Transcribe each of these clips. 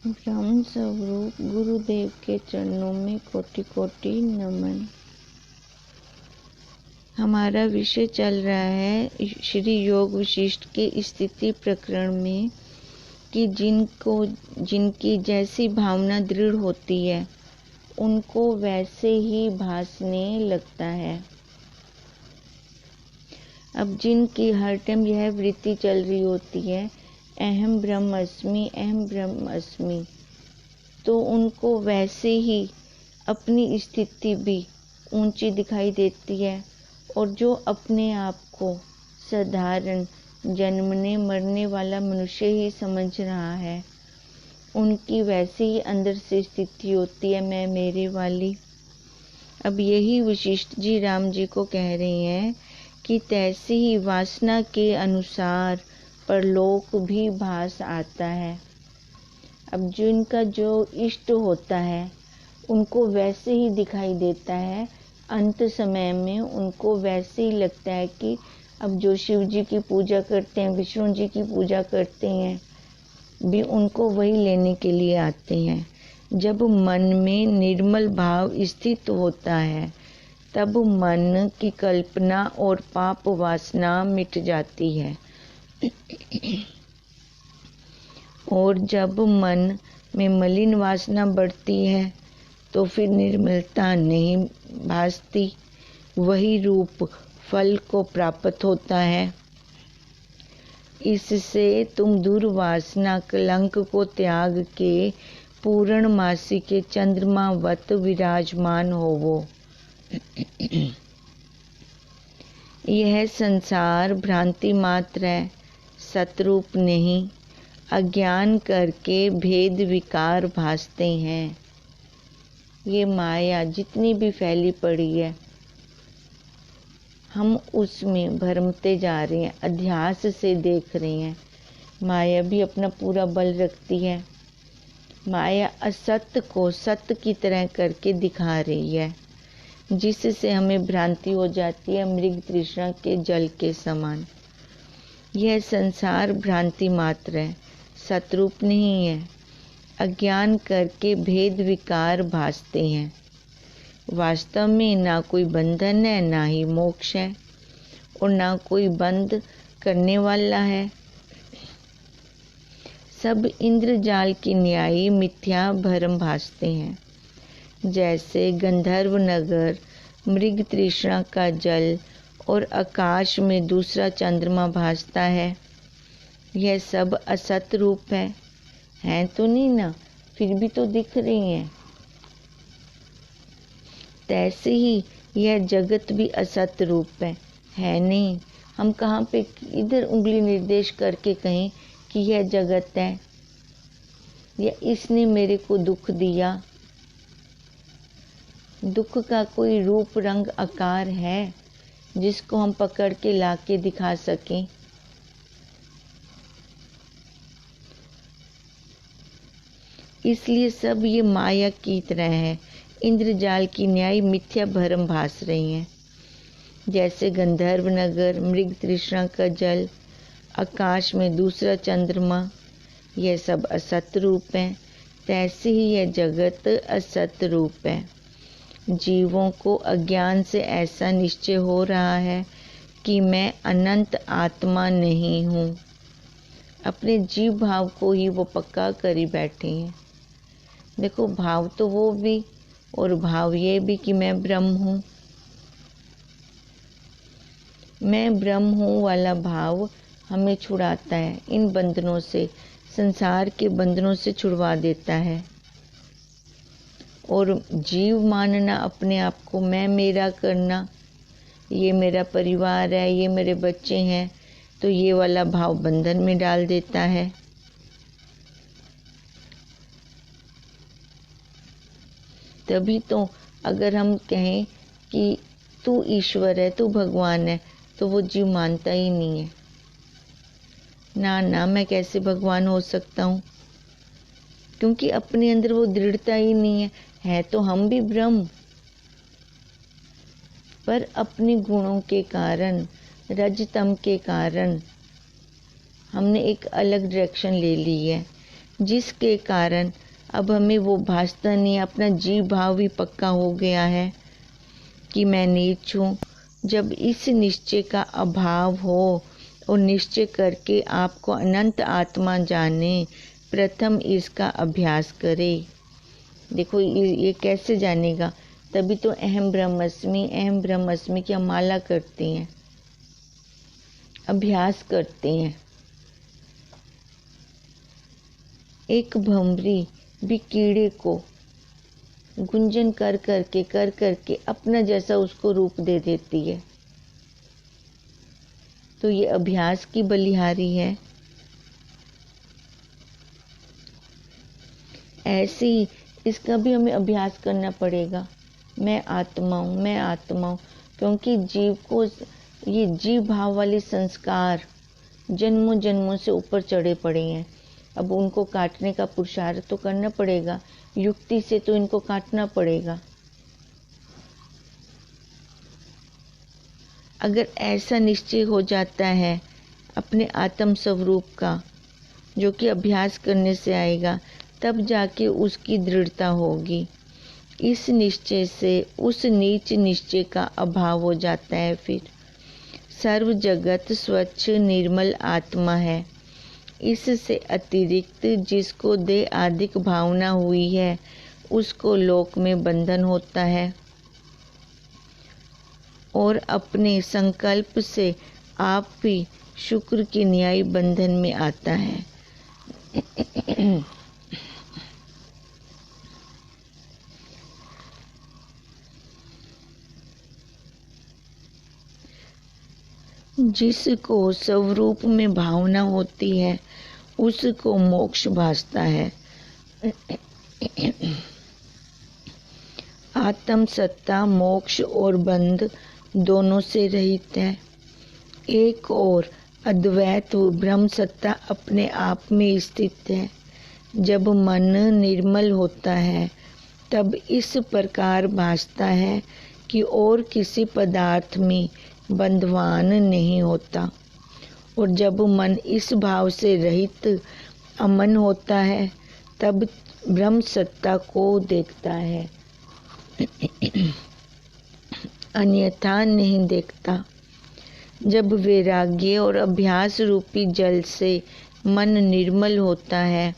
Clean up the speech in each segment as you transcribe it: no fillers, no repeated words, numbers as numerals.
ब्रह्म स्वरूप गुरुदेव के चरणों में कोटि कोटि नमन। हमारा विषय चल रहा है श्री योग वशिष्ठ के स्थिति प्रकरण में कि जिनकी जैसी भावना दृढ़ होती है उनको वैसे ही भासने लगता है। अब जिनकी हर टाइम यह वृत्ति चल रही होती है अहम ब्रह्मास्मि अहम ब्रह्मास्मि, तो उनको वैसे ही अपनी स्थिति भी ऊंची दिखाई देती है। और जो अपने आप को साधारण जन्मने मरने वाला मनुष्य ही समझ रहा है उनकी वैसे ही अंदर से स्थिति होती है मैं मेरे वाली। अब यही वशिष्ठ जी राम जी को कह रही हैं कि तैसे ही वासना के अनुसार परलोक भी भास आता है। अब जिनका जो इष्ट होता है उनको वैसे ही दिखाई देता है। अंत समय में उनको वैसे ही लगता है कि अब जो शिव जी की पूजा करते हैं विष्णु जी की पूजा करते हैं भी उनको वही लेने के लिए आते हैं। जब मन में निर्मल भाव स्थित होता है तब मन की कल्पना और पाप वासना मिट जाती है। और जब मन में मलिन वासना बढ़ती है तो फिर निर्मलता नहीं भासती, वही रूप फल को प्राप्त होता है। इससे तुम दुर्वासना कलंक को त्याग के पूर्णमासी के चंद्रमावत विराजमान होवो। यह संसार भ्रांति मात्र है, सतरूप नहीं। अज्ञान करके भेद विकार भासते हैं। ये माया जितनी भी फैली पड़ी है हम उसमें भरमते जा रहे हैं, अध्यास से देख रहे हैं। माया भी अपना पूरा बल रखती है। माया असत्य को सत्य की तरह करके दिखा रही है, जिससे हमें भ्रांति हो जाती है मृग तृष्णा के जल के समान। यह संसार भ्रांति मात्र है, सतरूप नहीं है। अज्ञान करके भेद विकार भासते हैं। वास्तव में ना कोई बंधन है ना ही मोक्ष है और ना कोई बंद करने वाला है। सब इंद्रजाल की न्यायी मिथ्या भरम भासते हैं। जैसे गंधर्व नगर, मृग तृष्णा का जल और आकाश में दूसरा चंद्रमा भासता है, यह सब असत रूप है तो नहीं ना, फिर भी तो दिख रही हैं। तैसे ही यह जगत भी असत रूप है नहीं। हम कहाँ पे इधर उंगली निर्देश करके कहें कि यह जगत है या इसने मेरे को दुख दिया। दुख का कोई रूप रंग आकार है जिसको हम पकड़ के लाके दिखा सकें? इसलिए सब ये माया की तरह है, इंद्रजाल की न्याय मिथ्या भरम भास रही हैं। जैसे गंधर्व नगर, मृग तृष्णा का जल, आकाश में दूसरा चंद्रमा, यह सब असत रूप हैं। तैसे ही यह जगत असत रूप है। जीवों को अज्ञान से ऐसा निश्चय हो रहा है कि मैं अनंत आत्मा नहीं हूँ। अपने जीव भाव को ही वो पक्का करी बैठे हैं। देखो, भाव तो वो भी और भाव ये भी कि मैं ब्रह्म हूँ। मैं ब्रह्म हूँ वाला भाव हमें छुड़ाता है इन बंधनों से, संसार के बंधनों से छुड़वा देता है। और जीव मानना, अपने आप को मैं मेरा करना, ये मेरा परिवार है, ये मेरे बच्चे हैं, तो ये वाला भाव बंधन में डाल देता है। तभी तो अगर हम कहें कि तू ईश्वर है, तू भगवान है, तो वो जीव मानता ही नहीं है। ना, मैं कैसे भगवान हो सकता हूँ, क्योंकि अपने अंदर वो दृढ़ता ही नहीं है तो हम भी ब्रह्म, पर अपने गुणों के कारण, रजतम के कारण हमने एक अलग डायरेक्शन ले ली है। जिसके कारण अब हमें वो भासता नहीं, अपना जीव भाव भी पक्का हो गया है कि मैं नीच हूँ। जब इस निश्चय का अभाव हो और निश्चय करके आपको अनंत आत्मा जाने, प्रथम इसका अभ्यास करें। देखो ये कैसे जानेगा? तभी तो अहम ब्रह्मस्मि की हम माला करते हैं, अभ्यास करते हैं। एक भंवरी भी कीड़े को गुंजन कर करके अपना जैसा उसको रूप दे देती है। तो ये अभ्यास की बलिहारी है। ऐसे ही इसका भी हमें अभ्यास करना पड़ेगा। मैं आत्मा हूँ, क्योंकि जीव को ये जीव भाव वाले संस्कार जन्मों जन्मों से ऊपर चढ़े पड़े हैं। अब उनको काटने का पुरुषार्थ तो करना पड़ेगा, युक्ति से तो इनको काटना पड़ेगा। अगर ऐसा निश्चय हो जाता है अपने आत्म स्वरूप का, जो कि अभ्यास करने से आएगा, तब जाके उसकी दृढ़ता होगी। इस निश्चय से उस नीच निश्चय का अभाव हो जाता है। फिर सर्व जगत स्वच्छ निर्मल आत्मा है। इससे अतिरिक्त जिसको देह आदिक भावना हुई है, उसको लोक में बंधन होता है और अपने संकल्प से आप भी शुक्र के न्याय बंधन में आता है। जिसको स्वरूप में भावना होती है, उसको मोक्ष भासता है। आत्म सत्ता मोक्ष और बंध दोनों से रहित है। एक और अद्वैत ब्रह्म सत्ता अपने आप में स्थित है। जब मन निर्मल होता है, तब इस प्रकार भासता है कि और किसी पदार्थ में बंधवान नहीं होता। और जब मन इस भाव से रहित अमन होता है, तब ब्रह्म सत्ता को देखता है, अन्यथा नहीं देखता। जब वैराग्य और अभ्यास रूपी जल से मन निर्मल होता है,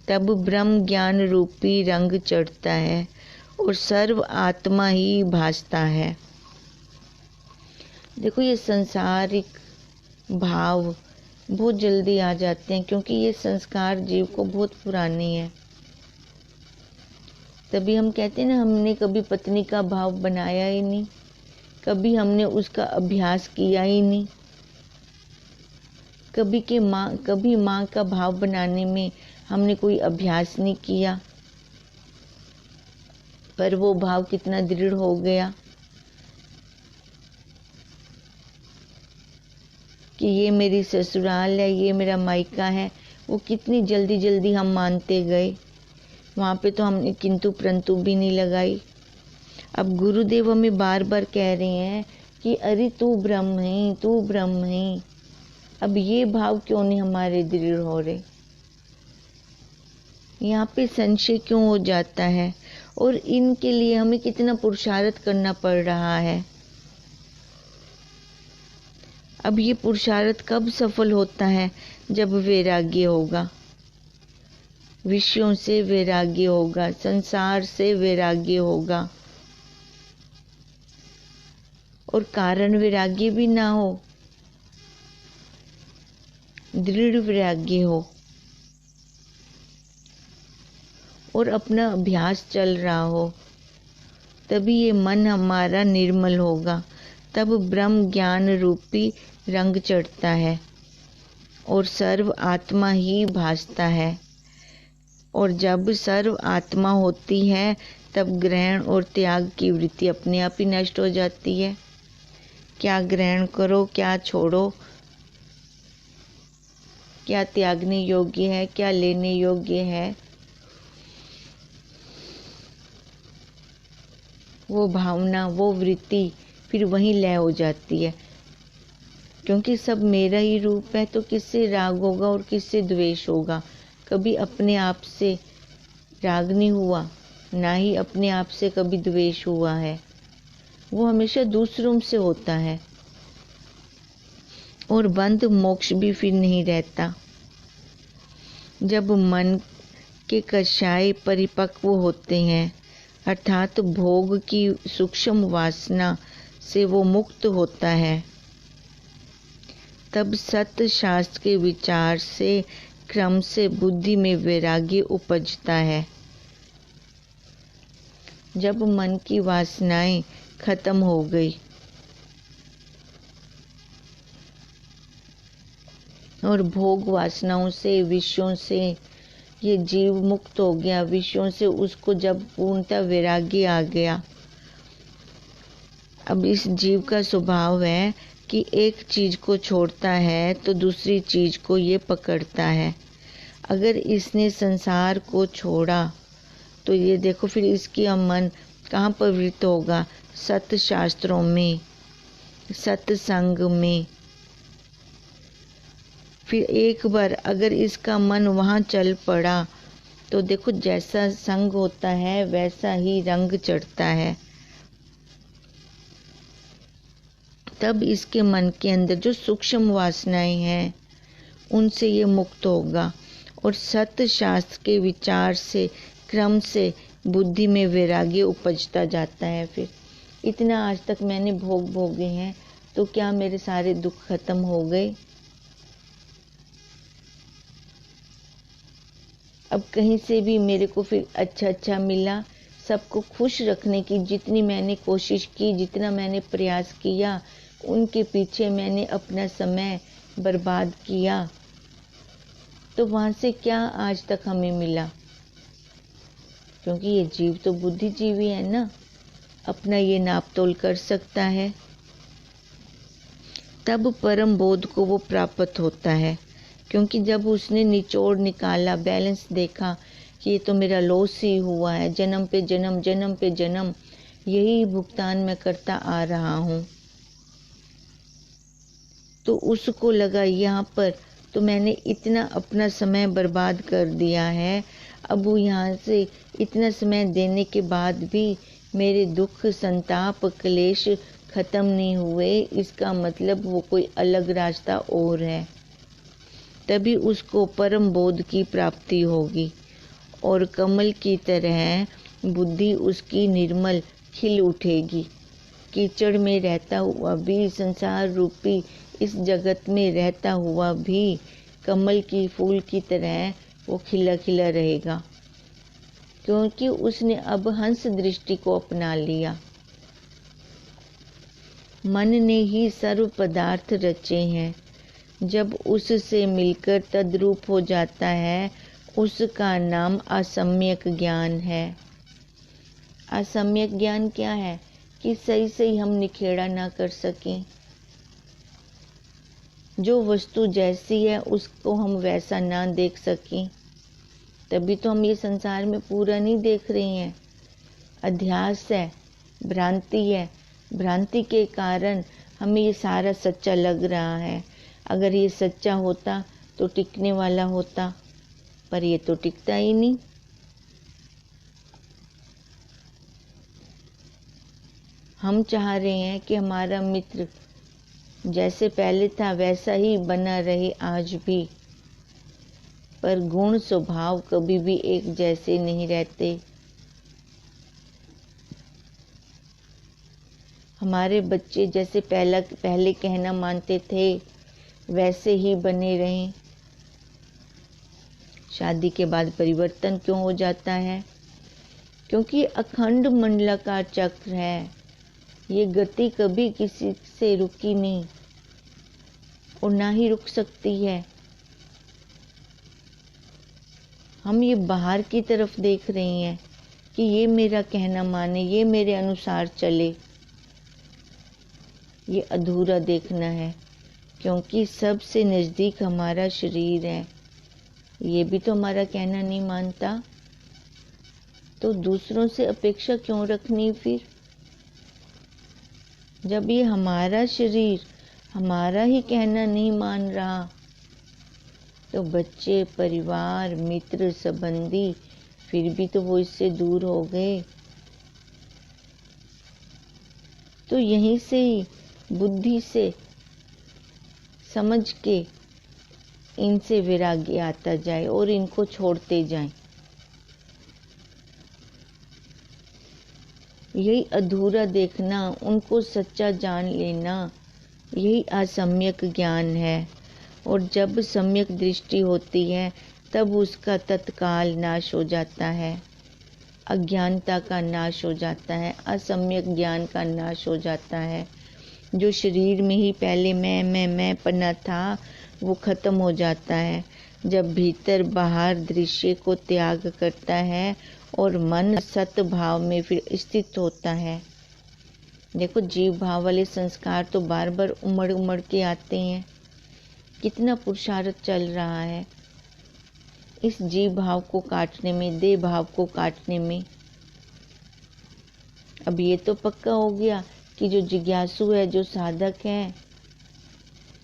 तब ब्रह्म ज्ञान रूपी रंग चढ़ता है और सर्व आत्मा ही भासता है। देखो, ये संसारिक भाव बहुत जल्दी आ जाते हैं, क्योंकि ये संस्कार जीव को बहुत पुराने हैं। तभी हम कहते हैं ना, हमने कभी पत्नी का भाव बनाया ही नहीं, कभी हमने उसका अभ्यास किया ही नहीं, कभी माँ का भाव बनाने में हमने कोई अभ्यास नहीं किया, पर वो भाव कितना दृढ़ हो गया कि ये मेरी ससुराल है, ये मेरा मायका है। वो कितनी जल्दी जल्दी हम मानते गए। वहाँ पे तो हमने किंतु परंतु भी नहीं लगाई। अब गुरुदेव हमें बार बार कह रहे हैं कि अरे तू ब्रह्म है, तू ब्रह्म है। अब ये भाव क्यों नहीं हमारे दृढ़ हो रहे? यहाँ पे संशय क्यों हो जाता है? और इनके लिए हमें कितना पुरुषार्थ करना पड़ रहा है। अब ये पुरुषार्थ कब सफल होता है? जब वैराग्य होगा, विषयों से वैराग्य होगा, संसार से वैराग्य होगा, और कारण वैराग्य भी ना हो, दृढ़ वैराग्य हो और अपना अभ्यास चल रहा हो, तभी ये मन हमारा निर्मल होगा। तब ब्रह्म ज्ञान रूपी रंग चढ़ता है और सर्व आत्मा ही भासता है। और जब सर्व आत्मा होती है, तब ग्रहण और त्याग की वृत्ति अपने आप ही नष्ट हो जाती है। क्या ग्रहण करो, क्या छोड़ो, क्या त्यागने योग्य है, क्या लेने योग्य है, वो भावना, वो वृत्ति फिर वहीं लय हो जाती है। क्योंकि सब मेरा ही रूप है, तो किससे राग होगा और किससे द्वेष होगा? कभी अपने आप से राग नहीं हुआ, ना ही अपने आप से कभी द्वेष हुआ है। वो हमेशा दूसरों से होता है। और बंध मोक्ष भी फिर नहीं रहता। जब मन के कषाय परिपक्व होते हैं, अर्थात भोग की सूक्ष्म वासना से वो मुक्त होता है, तब सत्य शास्त्र के विचार से क्रम से बुद्धि में वैराग्य उपजता है। जब मन की वासनाएं खत्म हो गई और भोग वासनाओं से, विषयों से ये जीव मुक्त हो गया, विषयों से उसको जब पूर्णतः वैराग्य आ गया, अब इस जीव का स्वभाव है कि एक चीज को छोड़ता है तो दूसरी चीज को ये पकड़ता है। अगर इसने संसार को छोड़ा तो ये देखो फिर इसकी मन कहाँ प्रवृत्त होगा? सत्य शास्त्रों में, सत्संग में। फिर एक बार अगर इसका मन वहाँ चल पड़ा तो देखो जैसा संग होता है वैसा ही रंग चढ़ता है। तब इसके मन के अंदर जो सूक्ष्म वासनाएं हैं उनसे ये मुक्त होगा और सत्य शास्त्र के विचार से क्रम से बुद्धि में वैराग्य उपजता जाता है। फिर इतना आज तक मैंने भोग भोगे हैं तो क्या मेरे सारे दुख खत्म हो गए? अब कहीं से भी मेरे को फिर अच्छा मिला। सबको खुश रखने की जितनी मैंने कोशिश की, जितना मैंने प्रयास किया, उनके पीछे मैंने अपना समय बर्बाद किया, तो वहां से क्या आज तक हमें मिला? क्योंकि ये जीव तो बुद्धिजीवी है ना, अपना ये नाप तोल कर सकता है। तब परम बोध को वो प्राप्त होता है, क्योंकि जब उसने निचोड़ निकाला, बैलेंस देखा कि ये तो मेरा लॉस ही हुआ है, जन्म पे जन्म, जन्म पे जन्म यही भुगतान मैं करता आ रहा हूँ, तो उसको लगा यहाँ पर तो मैंने इतना अपना समय बर्बाद कर दिया है, अब वो यहाँ से इतना समय देने के बाद भी मेरे दुख, संताप, क्लेश खत्म नहीं हुए, इसका मतलब वो कोई अलग रास्ता और है। तभी उसको परम बोध की प्राप्ति होगी और कमल की तरह बुद्धि उसकी निर्मल खिल उठेगी। कीचड़ में रहता हुआ भी, संसार रूपी इस जगत में रहता हुआ भी कमल की फूल की तरह वो खिला खिला रहेगा, क्योंकि उसने अब हंस दृष्टि को अपना लिया। मन ने ही सर्व पदार्थ रचे हैं, जब उससे मिलकर तद्रूप हो जाता है उसका नाम असम्यक ज्ञान है। असम्यक ज्ञान क्या है? कि सही सही हम निखेड़ा ना कर सकें, जो वस्तु जैसी है उसको हम वैसा ना देख सकें, तभी तो हम ये संसार में पूरा नहीं देख रहे हैं। अध्यास है, भ्रांति है, भ्रांति के कारण हमें ये सारा सच्चा लग रहा है। अगर ये सच्चा होता तो टिकने वाला होता, पर ये तो टिकता ही नहीं। हम चाह रहे हैं कि हमारा मित्र जैसे पहले था वैसा ही बना रहे आज भी, पर गुण स्वभाव कभी भी एक जैसे नहीं रहते। हमारे बच्चे जैसे पहले कहना मानते थे वैसे ही बने रहें। शादी के बाद परिवर्तन क्यों हो जाता है? क्योंकि अखंड मंडलाकार चक्र है, ये गति कभी किसी से रुकी नहीं और ना ही रुक सकती है। हम ये बाहर की तरफ देख रहे हैं कि ये मेरा कहना माने, ये मेरे अनुसार चले, ये अधूरा देखना है, क्योंकि सबसे नज़दीक हमारा शरीर है, ये भी तो हमारा कहना नहीं मानता, तो दूसरों से अपेक्षा क्यों रखनी फिर? जब ये हमारा शरीर हमारा ही कहना नहीं मान रहा तो बच्चे, परिवार, मित्र, संबंधी, फिर भी तो वो इससे दूर हो गए। तो यहीं से ही बुद्धि से समझ के इनसे वैराग्य आता जाए और इनको छोड़ते जाएं। यही अधूरा देखना, उनको सच्चा जान लेना, यही असम्यक ज्ञान है। और जब सम्यक दृष्टि होती है तब उसका तत्काल नाश हो जाता है, अज्ञानता का नाश हो जाता है, असम्यक ज्ञान का नाश हो जाता है। जो शरीर में ही पहले मैं पना था वो खत्म हो जाता है जब भीतर बाहर दृश्य को त्याग करता है और मन सत भाव में फिर स्थित होता है। देखो, जीव भाव वाले संस्कार तो बार बार उमड़ उमड़ के आते हैं। कितना पुरुषार्थ चल रहा है इस जीव भाव को काटने में, देह भाव को काटने में। अब ये तो पक्का हो गया कि जो जिज्ञासु है, जो साधक है,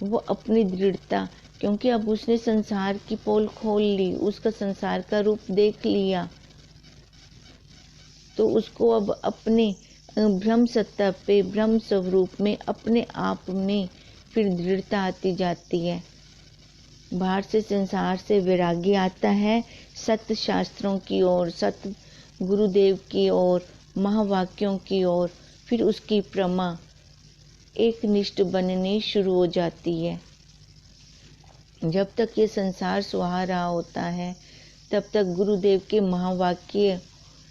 वो अपनी दृढ़ता, क्योंकि अब उसने संसार की पोल खोल ली, उसका संसार का रूप देख लिया, तो उसको अब अपने ब्रह्म सत्ता पे, ब्रह्म स्वरूप में, अपने आप में फिर दृढ़ता आती जाती है। बाहर से संसार से वैराग्य आता है, सत्य शास्त्रों की ओर, सत्य गुरुदेव की ओर, महावाक्यों की ओर, फिर उसकी प्रमा एक निष्ठ बननी शुरू हो जाती है। जब तक ये संसार सुहा रहा होता है तब तक गुरुदेव के महावाक्य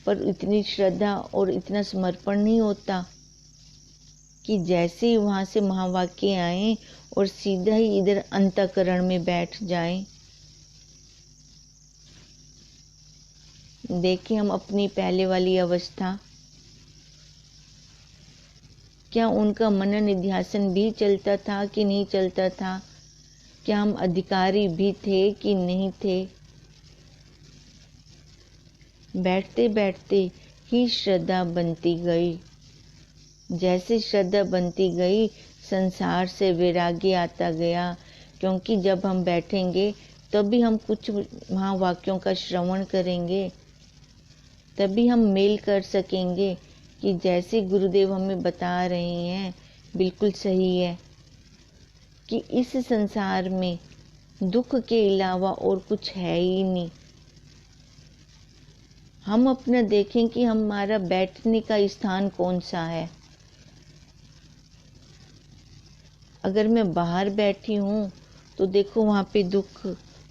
पर इतनी श्रद्धा और इतना समर्पण नहीं होता कि जैसे ही वहाँ से महावाक्य आए और सीधा ही इधर अंतःकरण में बैठ जाएं। देखें हम अपनी पहले वाली अवस्था, क्या उनका मनन निध्यासन भी चलता था कि नहीं चलता था? क्या हम अधिकारी भी थे कि नहीं थे? बैठते बैठते ही श्रद्धा बनती गई। जैसे श्रद्धा बनती गई, संसार से वैराग्य आता गया, क्योंकि जब हम बैठेंगे तभी हम कुछ महावाक्यों का श्रवण करेंगे, तभी हम मेल कर सकेंगे कि जैसे गुरुदेव हमें बता रहे हैं बिल्कुल सही है, कि इस संसार में दुख के अलावा और कुछ है ही नहीं। हम अपना देखें कि हमारा बैठने का स्थान कौन सा है। अगर मैं बाहर बैठी हूँ तो देखो वहाँ पे दुख,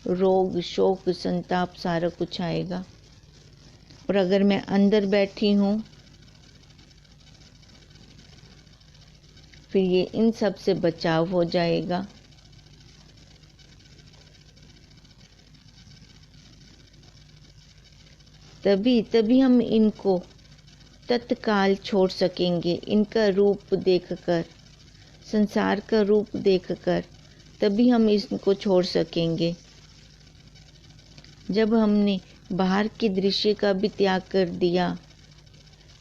रोग, शोक, संताप सारा कुछ आएगा। और अगर मैं अंदर बैठी हूँ फिर ये इन सब से बचाव हो जाएगा। तभी हम इनको तत्काल छोड़ सकेंगे। इनका रूप देखकर, संसार का रूप देखकर तभी हम इसको छोड़ सकेंगे। जब हमने बाहर के दृश्य का भी त्याग कर दिया,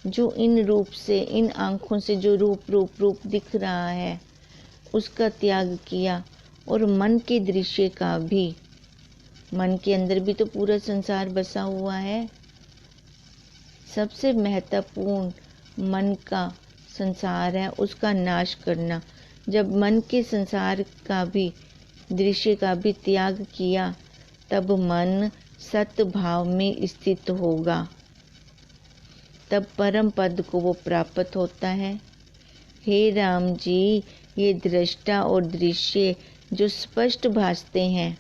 जो इन रूप से, इन आँखों से जो रूप दिख रहा है उसका त्याग किया, और मन के दृश्य का भी, मन के अंदर भी तो पूरा संसार बसा हुआ है। सबसे महत्वपूर्ण मन का संसार है, उसका नाश करना। जब मन के संसार का भी, दृश्य का भी त्याग किया, तब मन सत भाव में स्थित होगा, तब परम पद को वो प्राप्त होता है। हे राम जी, ये दृष्टा और दृश्य जो स्पष्ट भासते हैं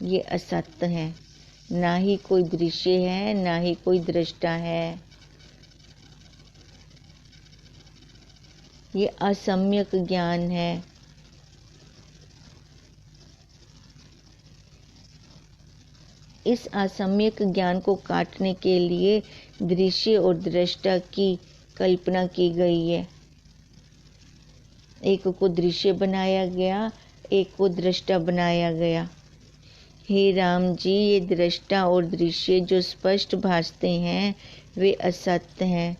ये असत्य है। ना ही कोई दृश्य है, ना ही कोई दृष्टा है। ये असम्यक ज्ञान है। इस असम्यक ज्ञान को काटने के लिए दृश्य और दृष्टा की कल्पना की गई है। एक को दृश्य बनाया गया, एक को दृष्टा बनाया गया। हे राम जी, ये दृष्टा और दृश्य जो स्पष्ट भासते हैं वे असत्य हैं।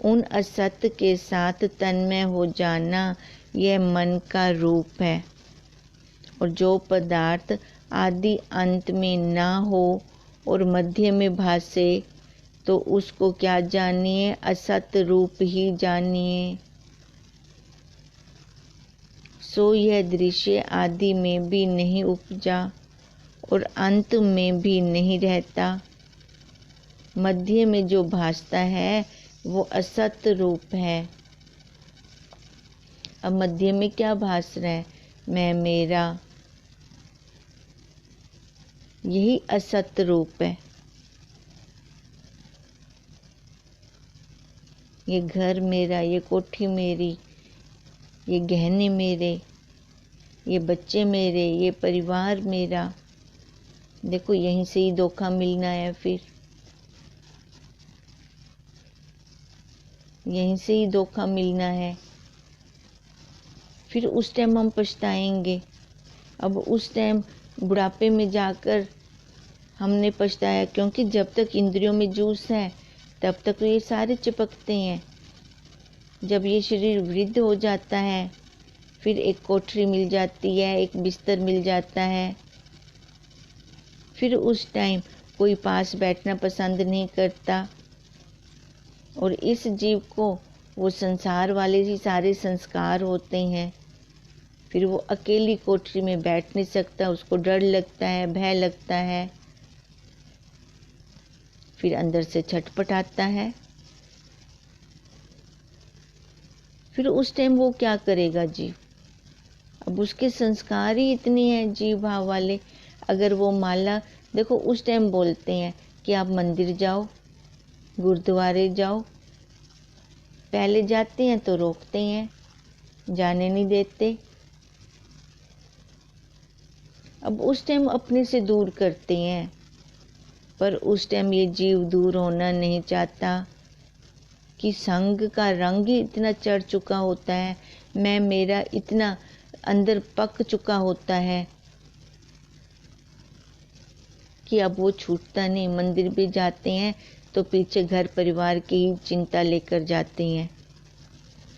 उन असत्य के साथ तन्मय हो जाना यह मन का रूप है। और जो पदार्थ आदि अंत में ना हो और मध्य में भासे, तो उसको क्या जानिए? असत रूप ही जानिए। सो यह दृश्य आदि में भी नहीं उपजा और अंत में भी नहीं रहता। मध्य में जो भासता है वो असत रूप है। अब मध्य में क्या भास रहा है? मैं, मेरा, यही असत रूप है। ये घर मेरा, ये कोठी मेरी, ये गहने मेरे, ये बच्चे मेरे, ये परिवार मेरा। देखो यहीं से ही धोखा मिलना है, फिर यहीं से ही धोखा मिलना है। फिर उस टाइम हम पछताएंगे। अब उस टाइम बुढ़ापे में जाकर हमने पछताया, क्योंकि जब तक इंद्रियों में जूस है तब तक तो ये सारे चिपकते हैं। जब ये शरीर वृद्ध हो जाता है, फिर एक कोठरी मिल जाती है, एक बिस्तर मिल जाता है, फिर उस टाइम कोई पास बैठना पसंद नहीं करता और इस जीव को वो संसार वाले ही सारे संस्कार होते हैं। फिर वो अकेली कोठरी में बैठ नहीं सकता, उसको डर लगता है, भय लगता है, फिर अंदर से छटपटाता है। फिर उस टाइम वो क्या करेगा जीव? अब उसके संस्कार ही इतनी हैं जीव भाव वाले। अगर वो माला, देखो उस टाइम बोलते हैं कि आप मंदिर जाओ, गुरुद्वारे जाओ। पहले जाते हैं तो रोकते हैं, जाने नहीं देते। अब उस टाइम अपने से दूर करते हैं, पर उस टाइम ये जीव दूर होना नहीं चाहता कि संग का रंग ही इतना चढ़ चुका होता है, मैं मेरा इतना अंदर पक चुका होता है कि अब वो छूटता नहीं। मंदिर भी जाते हैं तो पीछे घर परिवार की ही चिंता लेकर जाते हैं।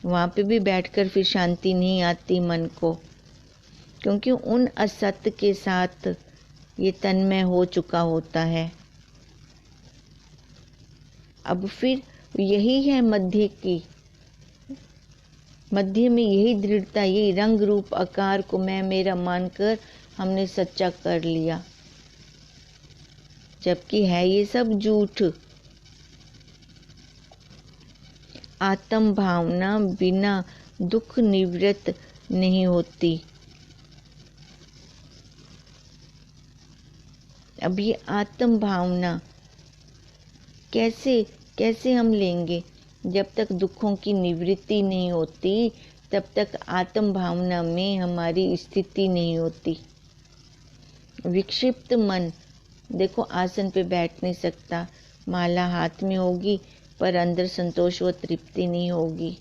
वहाँ पे भी बैठकर फिर शांति नहीं आती मन को, क्योंकि उन असत्य के साथ ये तन्मय हो चुका होता है। अब फिर यही है मध्य की, मध्य में यही दृढ़ता, यही रंग रूप आकार को मैं मेरा मानकर हमने सच्चा कर लिया, जबकि है ये सब झूठ। आत्म भावना बिना दुख निवृत्त नहीं होती। अब ये आत्म भावना कैसे कैसे हम लेंगे? जब तक दुखों की निवृत्ति नहीं होती तब तक आत्म भावना में हमारी स्थिति नहीं होती। विक्षिप्त मन, देखो आसन पे बैठ नहीं सकता, माला हाथ में होगी पर अंदर संतोष व तृप्ति नहीं होगी।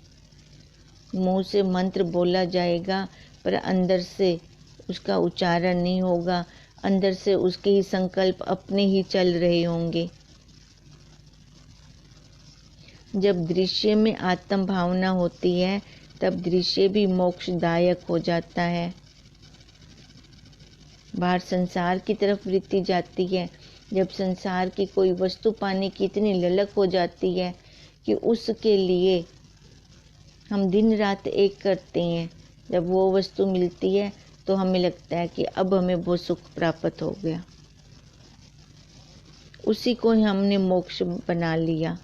मुंह से मंत्र बोला जाएगा पर अंदर से उसका उच्चारण नहीं होगा, अंदर से उसके ही संकल्प अपने ही चल रहे होंगे। जब दृश्य में आत्म भावना होती है तब दृश्य भी मोक्षदायक हो जाता है। बाहर संसार की तरफ वृत्ति जाती है। जब संसार की कोई वस्तु पाने की इतनी ललक हो जाती है कि उसके लिए हम दिन रात एक करते हैं, जब वो वस्तु मिलती है तो हमें लगता है कि अब हमें वो सुख प्राप्त हो गया, उसी को हमने मोक्ष बना लिया।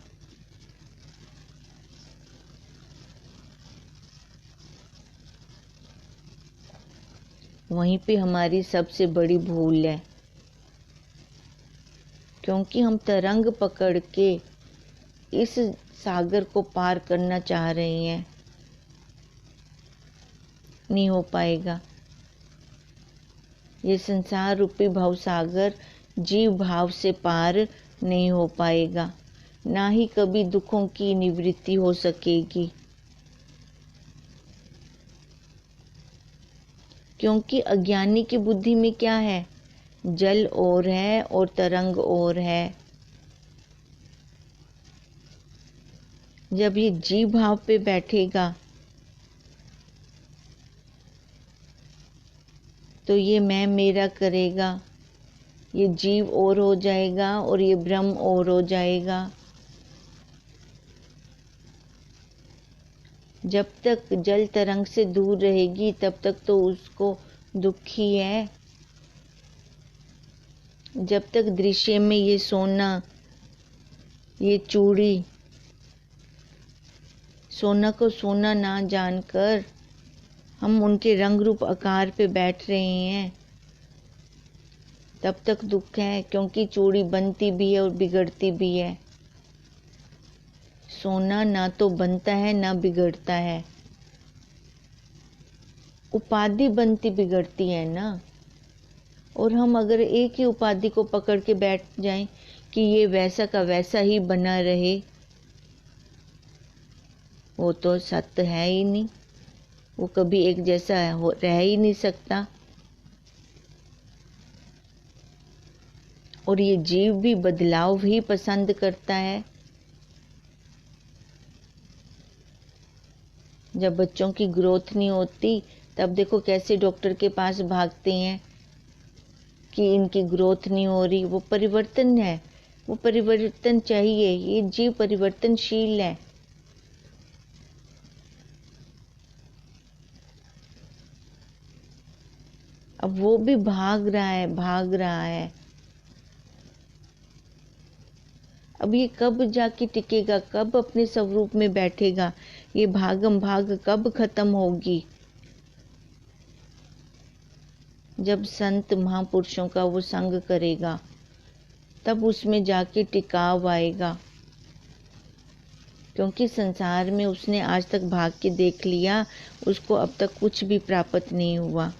वहीं पे हमारी सबसे बड़ी भूल है, क्योंकि हम तरंग पकड़ के इस सागर को पार करना चाह रहे हैं, नहीं हो पाएगा। ये संसार रूपी भव सागर जीव भाव से पार नहीं हो पाएगा, ना ही कभी दुखों की निवृत्ति हो सकेगी, क्योंकि अज्ञानी की बुद्धि में क्या है? जल और है और तरंग और है। जब ये जीव भाव पे बैठेगा तो ये मैं मेरा करेगा, ये जीव और हो जाएगा और ये ब्रह्म और हो जाएगा। जब तक जल तरंग से दूर रहेगी तब तक तो उसको दुख ही है। जब तक दृश्य में ये सोना, ये चूड़ी, सोना को सोना ना जानकर हम उनके रंग रूप आकार पे बैठ रहे हैं, तब तक दुख है, क्योंकि चूड़ी बनती भी है और बिगड़ती भी है। सोना ना तो बनता है ना बिगड़ता है, उपाधि बनती बिगड़ती है ना। और हम अगर एक ही उपाधि को पकड़ के बैठ जाएं कि ये वैसा का वैसा ही बना रहे, वो तो सत्य है ही नहीं, वो कभी एक जैसा रह ही नहीं सकता। और ये जीव भी बदलाव ही पसंद करता है। जब बच्चों की ग्रोथ नहीं होती तब देखो कैसे डॉक्टर के पास भागते हैं कि इनकी ग्रोथ नहीं हो रही। वो परिवर्तन है, वो परिवर्तन चाहिए, ये जीव परिवर्तनशील है। अब वो भी भाग रहा है, भाग रहा है। अब ये कब जाके टिकेगा, कब अपने स्वरूप में बैठेगा, ये भागम भाग कब खत्म होगी? जब संत महापुरुषों का वो संग करेगा तब उसमें जाके टिकाव आएगा। क्योंकि संसार में उसने आज तक भाग के देख लिया, उसको अब तक कुछ भी प्राप्त नहीं हुआ।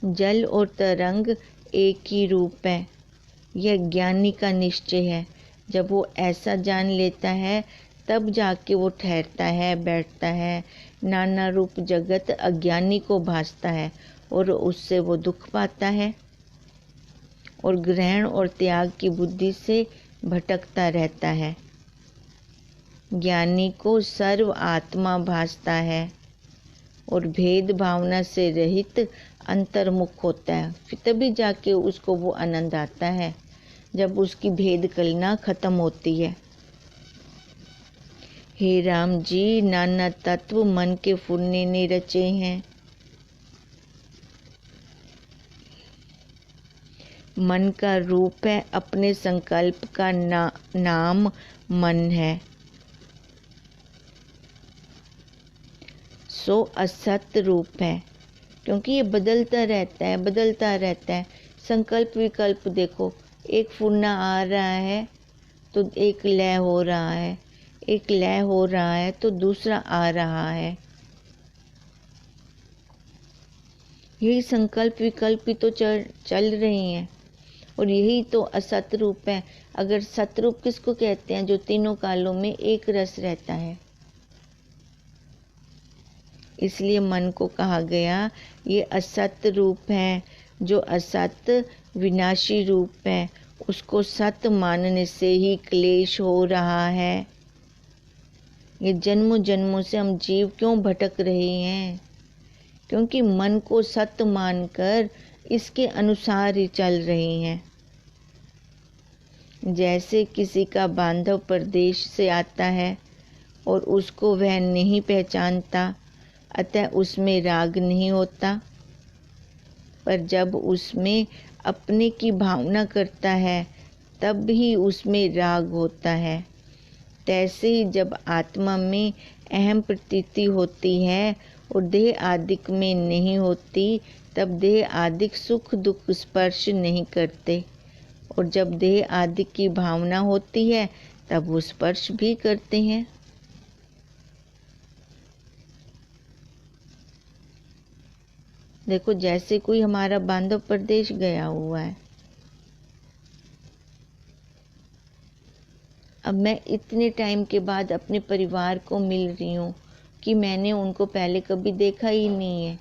जल और तरंग एक ही रूप है, यह ज्ञानी का निश्चय है। जब वो ऐसा जान लेता है तब जाके वो ठहरता है, बैठता है। नाना रूप जगत अज्ञानी को भासता है और उससे वो दुख पाता है और ग्रहण और त्याग की बुद्धि से भटकता रहता है। ज्ञानी को सर्व आत्मा भासता है और भेद भावना से रहित अंतर्मुख होता है। फिर तभी जाके उसको वो आनंद आता है, जब उसकी भेद कलना खत्म होती है। हे राम जी, नाना तत्व मन के फुरने ने रचे हैं। मन का रूप है, अपने संकल्प का नाम मन है। सो असत रूप है, क्योंकि ये बदलता रहता है, बदलता रहता है। संकल्प विकल्प देखो, एक फुरना आ रहा है तो एक लय हो रहा है, एक लय हो रहा है तो दूसरा आ रहा है। यही संकल्प विकल्प ही तो चल रही हैं और यही तो असत रूप है। अगर सतरूप किसको कहते हैं? जो तीनों कालों में एक रस रहता है। इसलिए मन को कहा गया ये असत रूप है। जो असत विनाशी रूप है उसको सत मानने से ही क्लेश हो रहा है। ये जन्मों जन्मों से हम जीव क्यों भटक रहे हैं? क्योंकि मन को सत्य मानकर इसके अनुसार ही चल रहे हैं। जैसे किसी का बांधव परदेश से आता है और उसको वह नहीं पहचानता, अतः उसमें राग नहीं होता। पर जब उसमें अपने की भावना करता है तब ही उसमें राग होता है। तैसे ही जब आत्मा में अहम प्रतीति होती है और देह आदिक में नहीं होती, तब देह आदिक सुख दुख स्पर्श नहीं करते, और जब देह आदिक की भावना होती है तब वो स्पर्श भी करते हैं। देखो, जैसे कोई हमारा बांधव परदेश गया हुआ है, अब मैं इतने टाइम के बाद अपने परिवार को मिल रही हूँ कि मैंने उनको पहले कभी देखा ही नहीं है।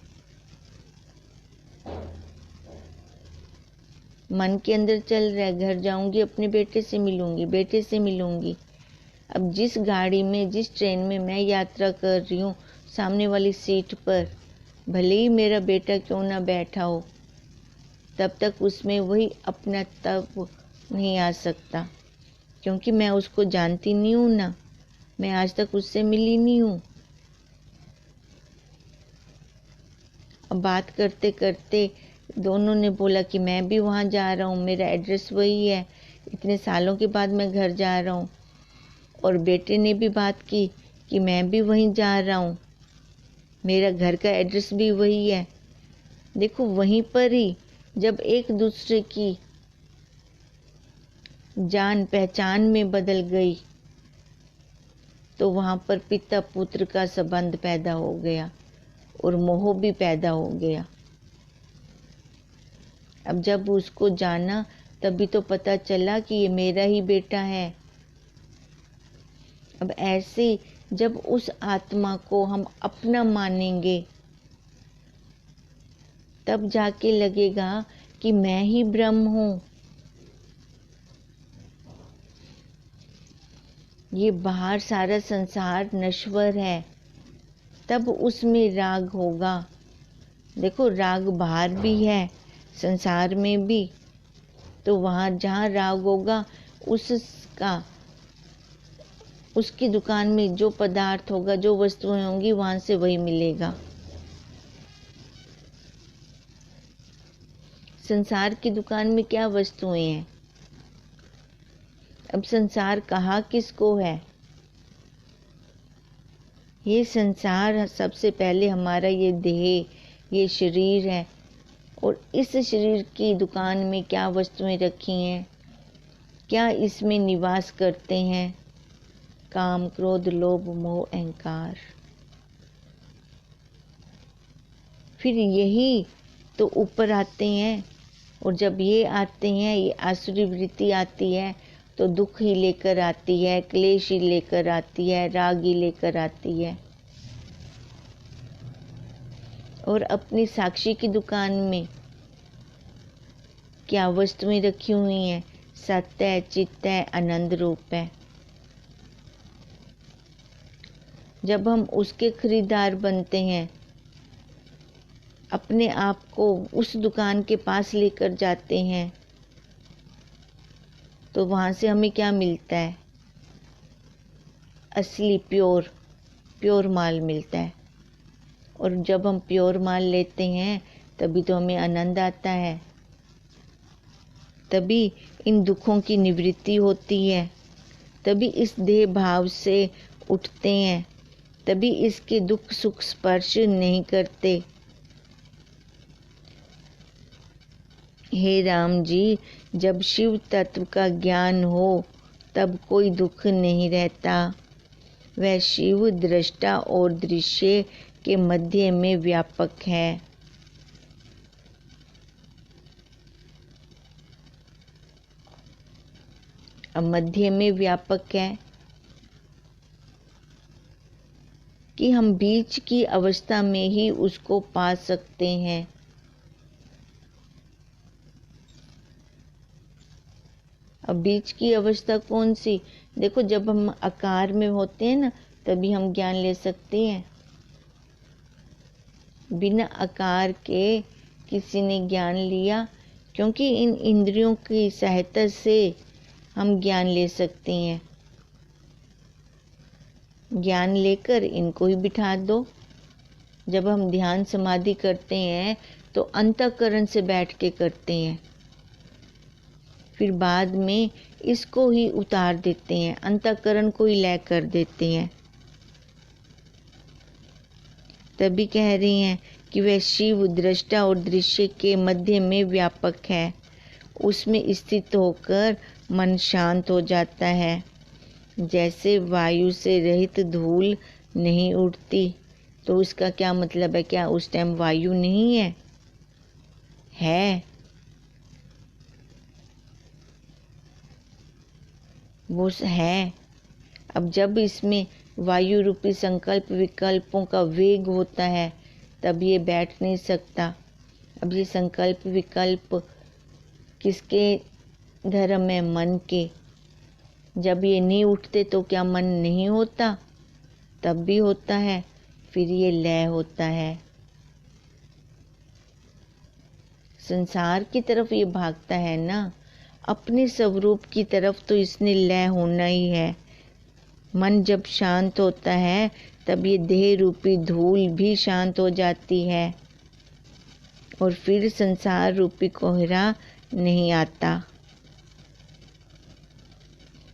मन के अंदर चल रहा है, घर जाऊंगी अपने बेटे से मिलूंगी, बेटे से मिलूंगी। अब जिस गाड़ी में, जिस ट्रेन में मैं यात्रा कर रही हूँ, सामने वाली सीट पर भले ही मेरा बेटा क्यों ना बैठा हो, तब तक उसमें वही अपनत्व नहीं आ सकता, क्योंकि मैं उसको जानती नहीं हूँ ना, मैं आज तक उससे मिली नहीं हूँ। अब बात करते करते दोनों ने बोला कि मैं भी वहाँ जा रहा हूँ, मेरा एड्रेस वही है, इतने सालों के बाद मैं घर जा रहा हूँ। और बेटे ने भी बात की कि मैं भी वहीं जा रहा हूँ, मेरा घर का एड्रेस भी वही है। देखो, वहीं पर ही जब एक दूसरे की जान पहचान में बदल गई तो वहाँ पर पिता पुत्र का संबंध पैदा हो गया और मोह भी पैदा हो गया। अब जब उसको जाना तभी तो पता चला कि ये मेरा ही बेटा है। अब ऐसे जब उस आत्मा को हम अपना मानेंगे तब जाके लगेगा कि मैं ही ब्रह्म हूँ। ये बाहर सारा संसार नश्वर है, तब उसमें राग होगा। देखो, राग बाहर भी है, संसार में भी, तो वहाँ जहाँ राग होगा उसकी दुकान में जो पदार्थ होगा, जो वस्तुएं होंगी, वहाँ से वही मिलेगा। संसार की दुकान में क्या वस्तुएं हैं? अब संसार कहा किसको है? ये संसार सबसे पहले हमारा ये देह, ये शरीर है, और इस शरीर की दुकान में क्या वस्तुएं रखी हैं, क्या इसमें निवास करते हैं? काम, क्रोध, लोभ, मोह, अहंकार। फिर यही तो ऊपर आते हैं, और जब ये आते हैं, ये आसुरी वृत्ति आती है तो दुख ही लेकर आती है, क्लेश ही लेकर आती है, राग ही लेकर आती है। और अपनी साक्षी की दुकान में क्या वस्तुएं रखी हुई हैं? सत्य है, चित्त है, आनंद रूप है। जब हम उसके खरीदार बनते हैं, अपने आप को उस दुकान के पास लेकर जाते हैं, तो वहाँ से हमें क्या मिलता है? असली प्योर माल मिलता है। और जब हम प्योर माल लेते हैं तभी तो हमें आनंद आता है, तभी इन दुखों की निवृत्ति होती है, तभी इस देह भाव से उठते हैं, तभी इसके दुख सुख स्पर्श नहीं करते। हे राम जी, जब शिव तत्व का ज्ञान हो तब कोई दुख नहीं रहता। वह शिव दृष्टा और दृश्य के मध्य में व्यापक है। अब मध्य में व्यापक है कि हम बीच की अवस्था में ही उसको पा सकते हैं। अब बीच की अवस्था कौन सी? देखो, जब हम आकार में होते हैं ना, तभी हम ज्ञान ले सकते हैं। बिना आकार के किसी ने ज्ञान लिया? क्योंकि इन इंद्रियों की सहायता से हम ज्ञान ले सकते हैं। ज्ञान लेकर इनको ही बिठा दो। जब हम ध्यान समाधि करते हैं तो अंतःकरण से बैठ के करते हैं, फिर बाद में इसको ही उतार देते हैं, अंतःकरण को ही लय कर देते हैं। तभी कह रही हैं कि वह शिव दृष्टा और दृश्य के मध्य में व्यापक है। उसमें स्थित होकर मन शांत हो जाता है। जैसे वायु से रहित धूल नहीं उड़ती, तो उसका क्या मतलब है? क्या उस टाइम वायु नहीं है? है, वो है। अब जब इसमें वायु रूपी संकल्प विकल्पों का वेग होता है तब ये बैठ नहीं सकता। अब ये संकल्प विकल्प किसके धर्म है? मन के। जब ये नहीं उठते तो क्या मन नहीं होता? तब भी होता है, फिर ये लय होता है। संसार की तरफ ये भागता है ना, अपने स्वरूप की तरफ तो इसने लय होना ही है। मन जब शांत होता है तब ये देह रूपी धूल भी शांत हो जाती है और फिर संसार रूपी कोहरा नहीं आता।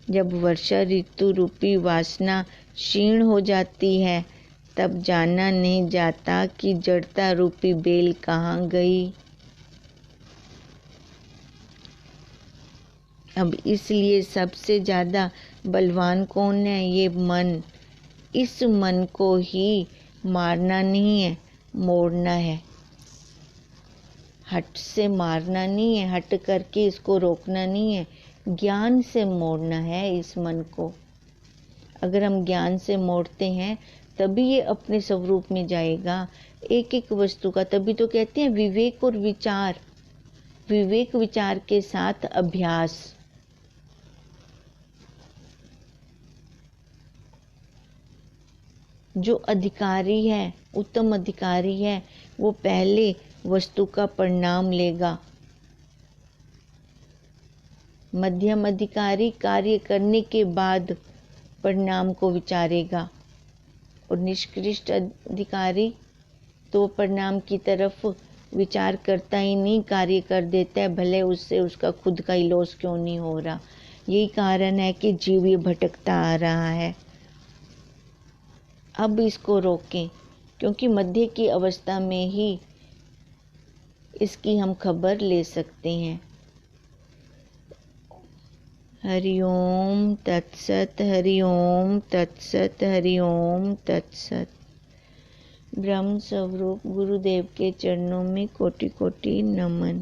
जब वर्षा ऋतु रूपी वासना क्षीण हो जाती है तब जाना नहीं जाता कि जड़ता रूपी बेल कहाँ गई। अब इसलिए सबसे ज़्यादा बलवान कौन है? ये मन। इस मन को ही मारना नहीं है, मोड़ना है। हट से मारना नहीं है, हट करके इसको रोकना नहीं है, ज्ञान से मोड़ना है इस मन को। अगर हम ज्ञान से मोड़ते हैं तभी ये अपने स्वरूप में जाएगा, एक एक वस्तु का। तभी तो कहते हैं विवेक और विचार, विवेक विचार के साथ अभ्यास। जो अधिकारी है, उत्तम अधिकारी है, वो पहले वस्तु का परिणाम लेगा। मध्यम अधिकारी कार्य करने के बाद परिणाम को विचारेगा और निष्कृष्ट अधिकारी तो परिणाम की तरफ विचार करता ही नहीं, कार्य कर देता है, भले उससे उसका खुद का ही लॉस क्यों नहीं हो रहा। यही कारण है कि जीव ये भटकता आ रहा है। अब इसको रोकें, क्योंकि मध्य की अवस्था में ही इसकी हम खबर ले सकते हैं। हरि ओम तत्सत, हरि ओम तत्सत, हरि ओम तत्सत। ब्रह्म स्वरूप गुरुदेव के चरणों में कोटि कोटि नमन।